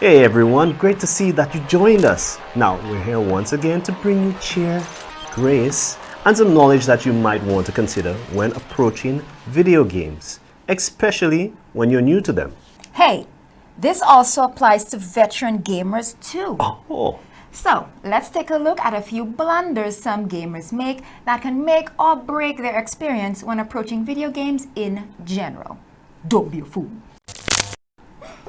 Hey everyone, great to see that you joined us. Now, we're here once again to bring you cheer, grace, and some knowledge that you might want to consider when approaching video games, especially when you're new to them. Hey, this also applies to veteran gamers too. Oh, So, let's take a look at a few blunders some gamers make that can make or break their experience when approaching video games in general. Don't be a fool.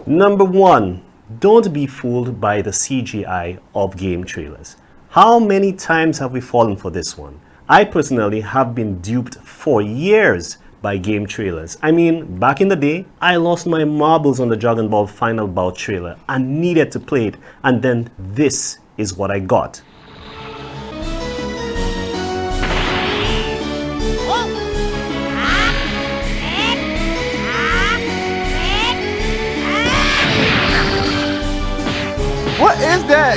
number one, don't be fooled by the CGI of game trailers. How many times have we fallen for this one? I personally have been duped for years by game trailers. I mean, back in the day, I lost my marbles on the Dragon Ball Final Bout trailer and needed to play it, and then this is what I got. What is that?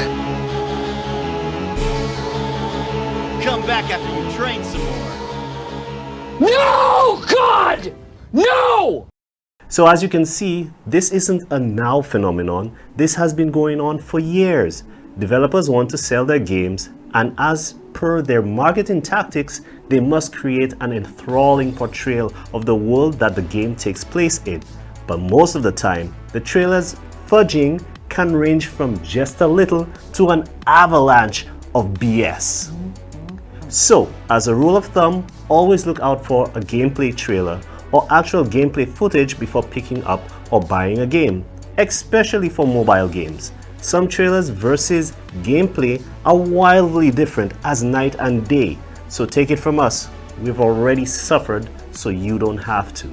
Come back after you train some more. No! God! No! So as you can see, this isn't a now phenomenon. This has been going on for years. Developers want to sell their games, and as per their marketing tactics, they must create an enthralling portrayal of the world that the game takes place in. But most of the time, the trailer's fudging can range from just a little to an avalanche of BS. So, as a rule of thumb, always look out for a gameplay trailer or actual gameplay footage before picking up or buying a game, especially for mobile games. Some trailers versus gameplay are wildly different as night and day, so take it from us, we've already suffered, so you don't have to.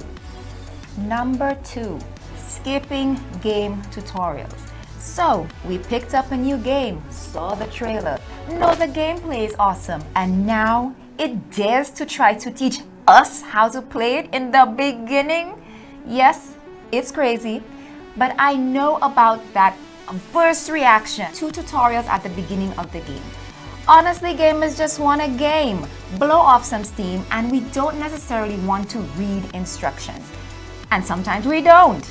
Number 2, skipping game tutorials. So, we picked up a new game, saw the trailer, know the gameplay is awesome, and now it dares to try to teach us how to play it in the beginning? Yes, it's crazy, but I know about that first reaction to tutorials at the beginning of the game. Honestly, gamers just want a game, blow off some steam, and we don't necessarily want to read instructions. And sometimes we don't.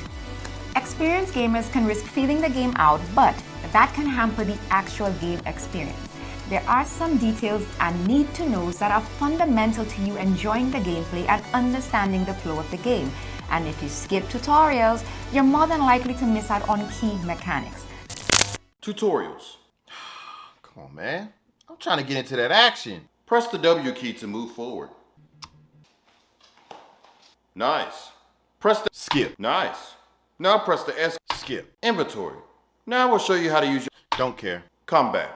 Experienced gamers can risk feeling the game out, but that can hamper the actual game experience. There are some details and need-to-knows that are fundamental to you enjoying the gameplay and understanding the flow of the game. And if you skip tutorials, you're more than likely to miss out on key mechanics. Tutorials. Come on, man. I'm trying to get into that action. Press the W key to move forward. Nice. Press the skip. Nice. Now press the S, skip. Inventory. Now we'll show you how to use your, don't care. Combat.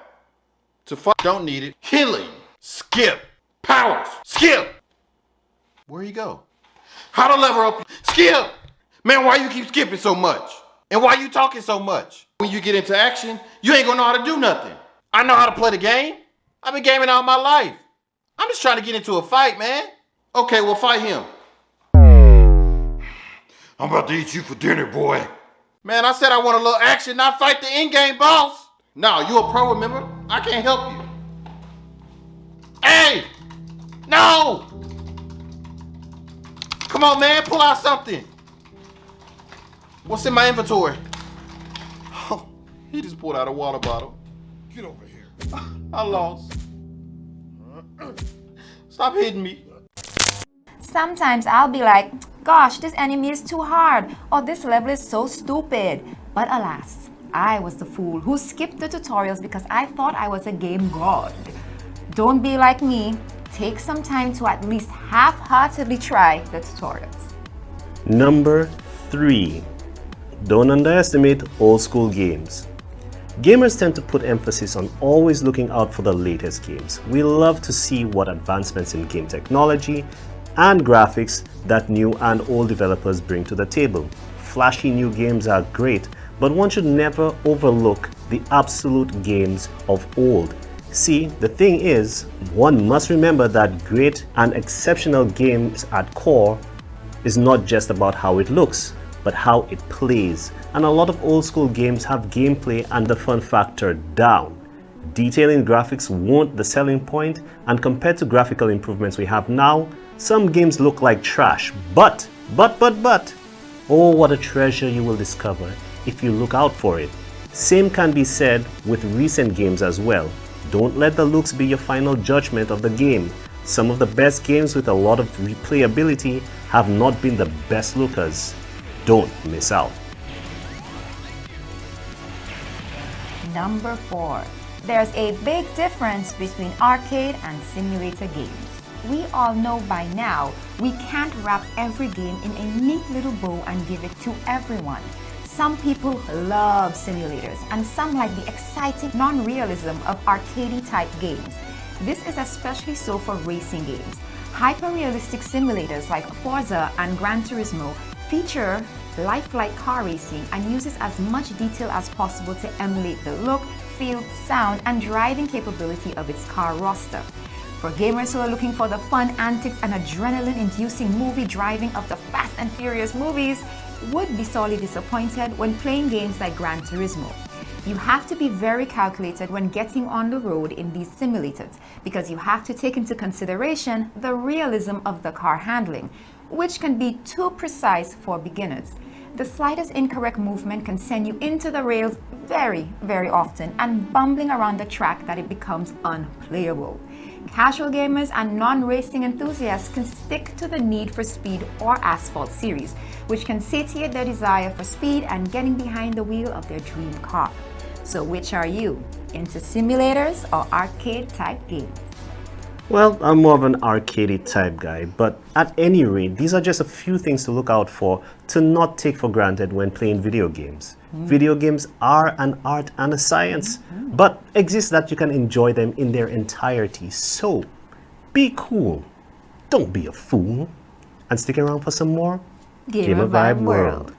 To fight, don't need it. Healing. Skip. Powers. Skip. Where you go? How to level up, skip. Man, why you keep skipping so much? And why you talking so much? When you get into action, you ain't gonna know how to do nothing. I know how to play the game. I've been gaming all my life. I'm just trying to get into a fight, man. Okay, well, fight him. I'm about to eat you for dinner, boy. Man, I said I want a little action, not fight the in-game boss. No, you a pro, remember? I can't help you. Hey! No! Come on, man, pull out something. What's in my inventory? Oh, he just pulled out a water bottle. Get over here. I lost. Stop hitting me. Sometimes I'll be like, gosh, this enemy is too hard, or this level is so stupid. But alas, I was the fool who skipped the tutorials because I thought I was a game god. Don't be like me. Take some time to at least half-heartedly try the tutorials. Number 3, don't underestimate old school games. Gamers tend to put emphasis on always looking out for the latest games. We love to see what advancements in game technology and graphics that new and old developers bring to the table. Flashy new games are great, but one should never overlook the absolute games of old. See, the thing is, one must remember that great and exceptional games at core is not just about how it looks, but how it plays. And a lot of old school games have gameplay and the fun factor down. Detailing graphics weren't the selling point, and compared to graphical improvements we have now, some games look like trash. But, oh, what a treasure you will discover if you look out for it. Same can be said with recent games as well. Don't let the looks be your final judgment of the game. Some of the best games with a lot of replayability have not been the best lookers. Don't miss out. Number 4. There's a big difference between arcade and simulator games. We all know by now we can't wrap every game in a neat little bow and give it to everyone. Some people love simulators and some like the exciting non-realism of arcade type games. This is especially so for racing games. Hyper-realistic simulators like Forza and Gran Turismo feature lifelike car racing and uses as much detail as possible to emulate the look, feel, sound, and driving capability of its car roster. For gamers who are looking for the fun antics and adrenaline-inducing movie driving of the Fast and Furious movies, would be sorely disappointed when playing games like Gran Turismo. You have to be very calculated when getting on the road in these simulators because you have to take into consideration the realism of the car handling, which can be too precise for beginners. The slightest incorrect movement can send you into the rails very, very often and bumbling around the track that it becomes unplayable. Casual gamers and non-racing enthusiasts can stick to the Need for Speed or Asphalt series, which can satiate their desire for speed and getting behind the wheel of their dream car. So which are you? Into simulators or arcade type games? Well, I'm more of an arcade type guy, but at any rate, these are just a few things to look out for to not take for granted when playing video games. Video games are an art and a science, but exists that you can enjoy them in their entirety. So, be cool, don't be a fool, and stick around for some more Gamer Vibe World.